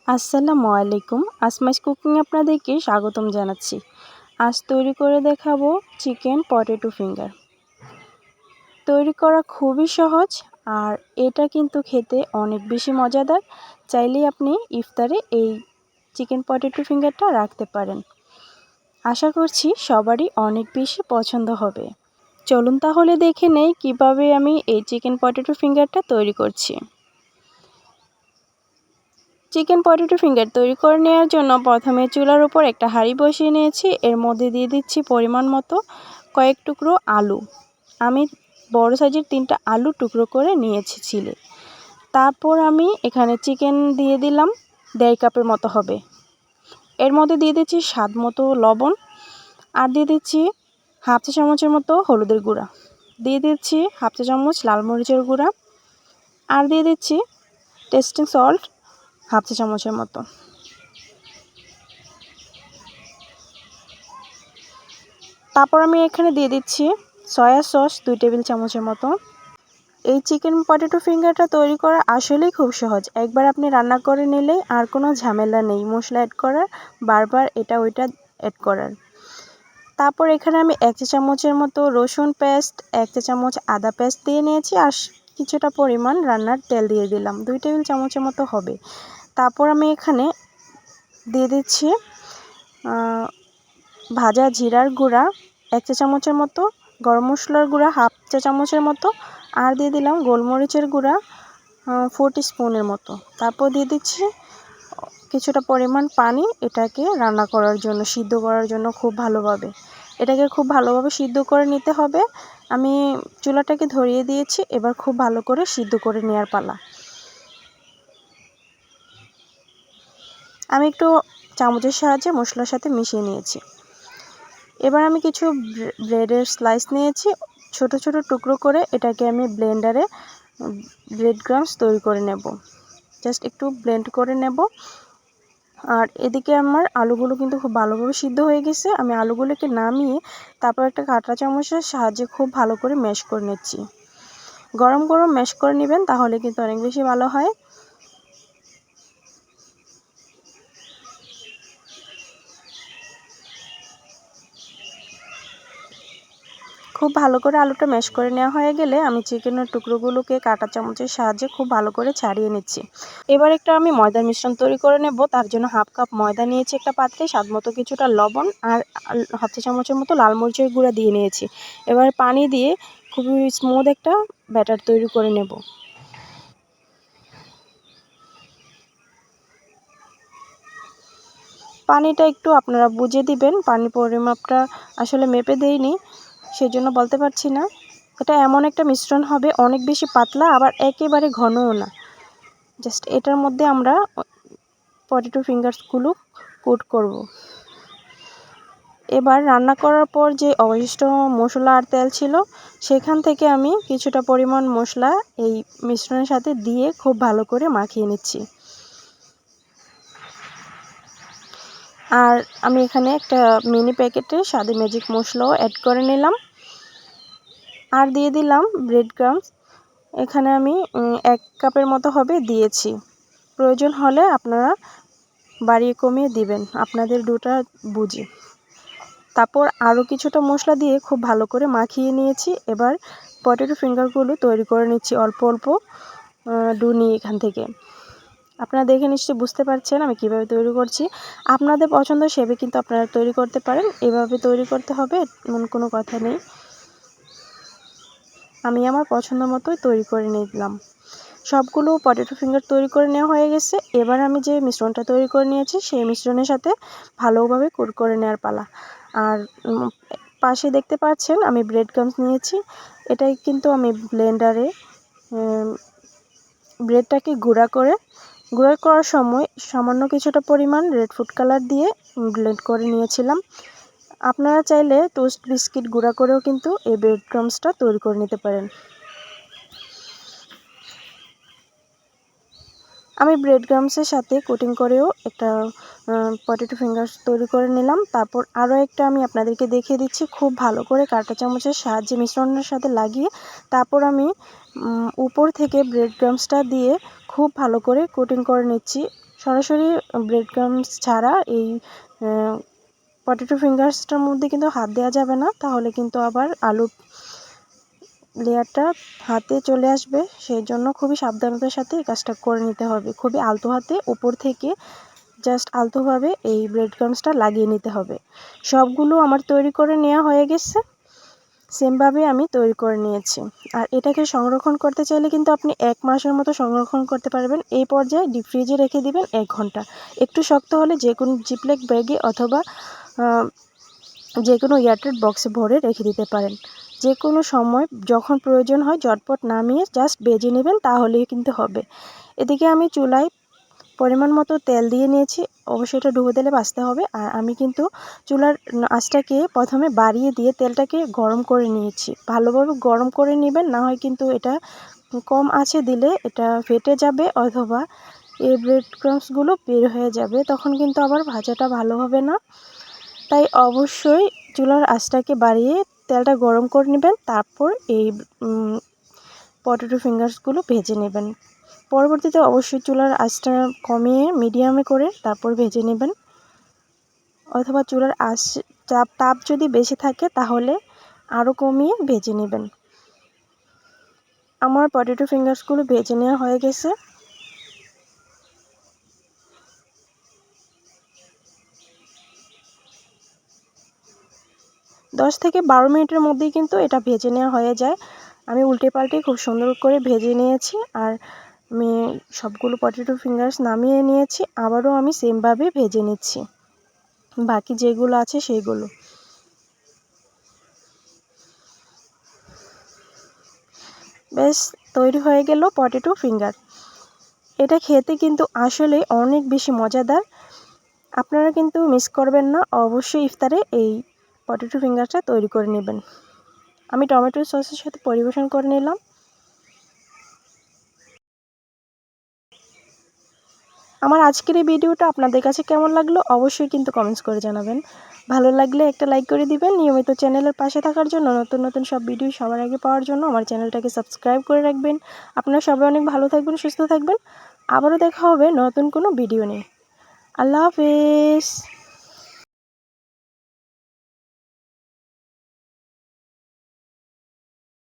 আসসালামু আলাইকুম। আসমাস কুকিং আপনাদেরকে স্বাগতম জানাচ্ছি। আজ তৈরি করে দেখাবো চিকেন পটেটো ফিঙ্গার। তৈরি করা খুবই সহজ আর এটা কিন্তু খেতে অনেক বেশি মজাদার। চাইলেই আপনি ইফতারে এই চিকেন পটেটো ফিঙ্গারটা রাখতে পারেন। আশা করছি সবারই অনেক বেশি পছন্দ হবে। চলুন তাহলে দেখে নেই কিভাবে আমি এই চিকেন পটেটো ফিঙ্গারটা তৈরি করছি। চিকেন পটেটো ফিঙ্গার তৈরি করে নেওয়ার জন্য প্রথমে চুলার উপর একটা হাঁড়ি বসিয়ে নিয়েছি। এর মধ্যে দিয়ে দিচ্ছি পরিমাণ মতো কয়েক টুকরো আলু। আমি বড় সাইজের 3টা আলু টুকরো করে নিয়েছি ছিলে। তারপর আমি এখানে চিকেন দিয়ে দিলাম 1.5 কাপের মতো হবে। এর মধ্যে দিয়ে দিচ্ছি স্বাদ মতো লবণ আর দিয়ে দিচ্ছি হাফ চা চামচের মতো হলুদের গুঁড়া, দিয়ে দিচ্ছি হাফ চা চামচ লাল মরিচের গুঁড়া আর দিয়ে দিচ্ছি টেস্টিং সল্ট হাফ চা চামচের মতো। তারপর আমি এখানে দিয়ে দিচ্ছি সয়া সস 2 টেবিল চামচের মতো। এই চিকেন পটেটো ফিঙ্গারটা তৈরি করা আসলেই খুব সহজ। একবার আপনি রান্না করে নিলেই আর কোনো ঝামেলা নেই মশলা অ্যাড করার, বারবার এটা ওইটা অ্যাড করার। তারপর এখানে আমি 1 চা চামচের মতো রসুন পেস্ট, 1 চা চামচ আদা পেস্ট দিয়ে নিয়েছি আর কিছুটা পরিমাণ রান্নার তেল দিয়ে দিলাম, 2 টেবিল চামচের মতো হবে। তারপর আমি এখানে দিয়ে দিচ্ছি ভাজা জিরার গুঁড়া 1 চা চামচের মতো, গরম মশলার গুঁড়া হাফ চা চামচের মতো আর দিয়ে দিলাম গোলমরিচের গুঁড়া 4 টিস্পুনের মতো। তারপর দিয়ে দিচ্ছি কিছুটা পরিমাণ পানি এটাকে রান্না করার জন্য, সিদ্ধ করার জন্য খুব ভালোভাবে। এটাকে খুব ভালোভাবে সিদ্ধ করে নিতে হবে। আমি চুলাটাকে ধরিয়ে দিয়েছি, এবার খুব ভালো করে সিদ্ধ করে নেওয়ার পালা। আমি একটু চামচের সাহায্যে মশলার সাথে মিশিয়ে নিয়েছি। এবার আমি কিছু ব্রেডের স্লাইস নিয়েছি, ছোট ছোট টুকরো করে এটাকে আমি ব্লেন্ডারে ব্রেড ক্রাম্বস তৈরি করে নেব। জাস্ট একটু ব্লেন্ড করে নেব। আর এদিকে আমার আলুগুলো কিন্তু খুব ভালোভাবে সিদ্ধ হয়ে গেছে। আমি আলুগুলোকে নামিয়ে তারপর একটা কাঁটা চামচের সাহায্যে খুব ভালো করে ম্যাশ করে নিচ্ছি। গরম গরম ম্যাশ করে নেবেন, তাহলে কিন্তু অনেক বেশি ভালো হয়। খুব ভালো করে আলুটা ম্যাশ করে নেওয়া হয়ে গেলে আমি চিকেনের টুকরোগুলোকে কাঁটা চামচের সাহায্যে খুব ভালো করে ছাড়িয়ে নিচ্ছি। এবার একটা আমি ময়দার মিশ্রণ তৈরি করে নেব। তার জন্য হাফ কাপ ময়দা নিয়েছি একটা পাত্রে, স্বাদ মতো কিছুটা লবণ আর হাফ চা চামচের মতো লাল মরিচের গুঁড়া দিয়ে নিয়েছি। এবার পানি দিয়ে খুবই স্মুথ একটা ব্যাটার তৈরি করে নেব। পানিটা একটু আপনারা বুঝে দিবেন, পানির পরিমাপটা আসলে মেপে দেইনি, সেজন্য বলতে পারছি না। এটা এমন একটা মিশ্রণ হবে, অনেক বেশি পাতলা আবার একেবারে ঘনও না। জাস্ট এটার মধ্যে আমরা পটেটো ফিঙ্গারসগুলো কোট করব। এবার রান্না করার পর যে অবশিষ্ট মশলা আর তেল ছিল, সেখান থেকে আমি কিছুটা পরিমাণ মশলা এই মিশ্রণের সাথে দিয়ে খুব ভালো করে মাখিয়ে নিচ্ছি। আর আমি এখানে একটা মিনি প্যাকেটে স্বাদে ম্যাজিক মশলাও অ্যাড করে নিলাম আর দিয়ে দিলাম ব্রেড ক্রাম্বস। এখানে আমি 1 কাপের মতো হবে দিয়েছি। প্রয়োজন হলে আপনারা বাড়িয়ে কমিয়ে দিবেন আপনাদের ডোটা বুঝে। তারপর আরও কিছুটা মশলা দিয়ে খুব ভালো করে মাখিয়ে নিয়েছি। এবার পটেটো ফিঙ্গারগুলো তৈরি করে নিচ্ছি অল্প অল্প ডো নিয়ে এখান থেকে। আপনারা দেখে নিশ্চয়ই বুঝতে পারছেন আমি কিভাবে তৈরি করছি। আপনাদের পছন্দ হিসেবে কিন্তু আপনারা তৈরি করতে পারেন। এভাবে তৈরি করতে হবে এমন কোনো কথা নেই। আমি আমার পছন্দ মতোই তৈরি করে নিলাম। সবগুলো পটেটো ফিঙ্গার তৈরি করে নেওয়া হয়ে গেছে। এবার আমি যে মিশ্রণটা তৈরি করে নিয়েছি সেই মিশ্রণের সাথে ভালোভাবে কোট করে নেওয়ার পালা। আর পাশে দেখতে পাচ্ছেন আমি ব্রেড ক্রাম্বস নিয়েছি। এটাই কিন্তু আমি ব্লেন্ডারে ব্রেডটাকে গুঁড়া করার সময় সামান্য কিছুটা পরিমাণ রেড ফুড কালার দিয়ে ব্লেন্ড করে নিয়েছিলাম। আপনারা চাইলে টোস্ট বিস্কিট গুঁড়া করেও কিন্তু এই ব্রেড ক্রাম্বসটা তৈরি করে নিতে পারেন। আমি ব্রেড ক্রাম্বসের সাথে কোটিং করেও একটা পটেটো ফিঙ্গার্স তৈরি করে নিলাম। তারপর আরও একটা আমি আপনাদেরকে দেখিয়ে দিচ্ছি, খুব ভালো করে কাঁটা চামচের সাহায্যে মিশ্রণের সাথে লাগিয়ে তারপর আমি উপর থেকে ব্রেড ক্রাম্বসটা দিয়ে খুব ভালো করে কোটিং করে নিচ্ছি। সরাসরি ব্রেড ক্রাম্বস ছাড়া এই পটেটো ফিঙ্গার্সটার মধ্যে কিন্তু হাত দেওয়া যাবে না, তাহলে কিন্তু আবার আলু লেয়ারটা হাতে চলে আসবে। সেই জন্য খুবই সাবধানতার সাথে এই কাজটা করে নিতে হবে। খুবই আলতো হাতে উপর থেকে জাস্ট আলতোভাবে এই ব্রেড ক্রাম্বসটা লাগিয়ে নিতে হবে। সবগুলো আমার তৈরি করে নেওয়া হয়ে গেছে, সেমভাবে আমি তৈরি করে নিয়েছি। আর এটাকে সংরক্ষণ করতে চাইলে কিন্তু আপনি 1 মাসের মতো সংরক্ষণ করতে পারবেন। এই পর্যায়ে ডিপ ফ্রিজে রেখে দিবেন 1 ঘন্টা। একটু শক্ত হলে যে কোনো জিপলক ব্যাগে অথবা যে কোনো এয়ারটাইট বক্সে ভরে রেখে দিতে পারেন। যে কোনো সময় যখন প্রয়োজন হয় ঝটপট নামিয়ে জাস্ট ভেজে নেবেন, তাহলেই কিন্তু হবে। এদিকে আমি চুলায় পরিমাণ মতো তেল দিয়ে নিয়েছি, অবশ্যই এটা ডুবো তেলে ভাজতে হবে। আর আমি কিন্তু চুলার আঁচটাকে প্রথমে বাড়িয়ে দিয়ে তেলটাকে গরম করে নিয়েছি। ভালোভাবে গরম করে নেবেন, না হয় কিন্তু এটা কম আঁচে দিলে এটা ফেটে যাবে অথবা এই ব্রেড ক্রাম্বসগুলো বের হয়ে যাবে, তখন কিন্তু আবার ভাজাটা ভালো হবে না। তাই অবশ্যই চুলার আঁচটাকে বাড়িয়ে তেলটা গরম করে নেবেন, তারপর এই পটেটো ফিঙ্গার্সগুলো ভেজে নেবেন। পরবর্তীতে অবশ্যই চুলার আঁচটা কমিয়ে মিডিয়ামে করে তারপর ভেজে নেবেন, অথবা চুলার আঁচ তাপ যদি বেশি থাকে তাহলে আরও কমিয়ে ভেজে নেবেন। আমার পটেটো ফিঙ্গার্সগুলো ভেজে নেওয়া হয়ে গেছে। দশ থেকে 12 মিনিটের মধ্যেই কিন্তু এটা ভেজে নেওয়া হয়ে যায়। আমি উল্টে পাল্টে খুব সুন্দর করে ভেজে নিয়েছি। আর আমি সবগুলো পটেটো ফিঙ্গার্স নামিয়ে নিয়েছি, আবারও আমি সেমভাবে ভেজে নিচ্ছি বাকি যেগুলো আছে সেইগুলো। বেশ, তৈরি হয়ে গেল পটেটো ফিঙ্গার। এটা খেতে কিন্তু আসলে অনেক বেশি মজাদার। আপনারা কিন্তু মিস করবেন না, অবশ্যই ইফতারে এই পটেটো ফিঙ্গারটা তৈরি করে নেবেন। আমি টমেটো সসের সাথে পরিবেশন করে নিলাম। আমার আজকের এই ভিডিওটা আপনাদের কাছে কেমন লাগলো অবশ্যই কিন্তু কমেন্টস করে জানাবেন। ভালো লাগলে একটা লাইক করে দিবেন। নিয়মিত চ্যানেলের পাশে থাকার জন্য, নতুন নতুন সব ভিডিও সবার আগে পাওয়ার জন্য আমার চ্যানেলটাকে সাবস্ক্রাইব করে রাখবেন। আপনারা সবাই অনেক ভালো থাকবেন, সুস্থ থাকবেন। আবারও দেখা হবে নতুন কোনো ভিডিও নিয়ে। আল্লাহ হাফেজ।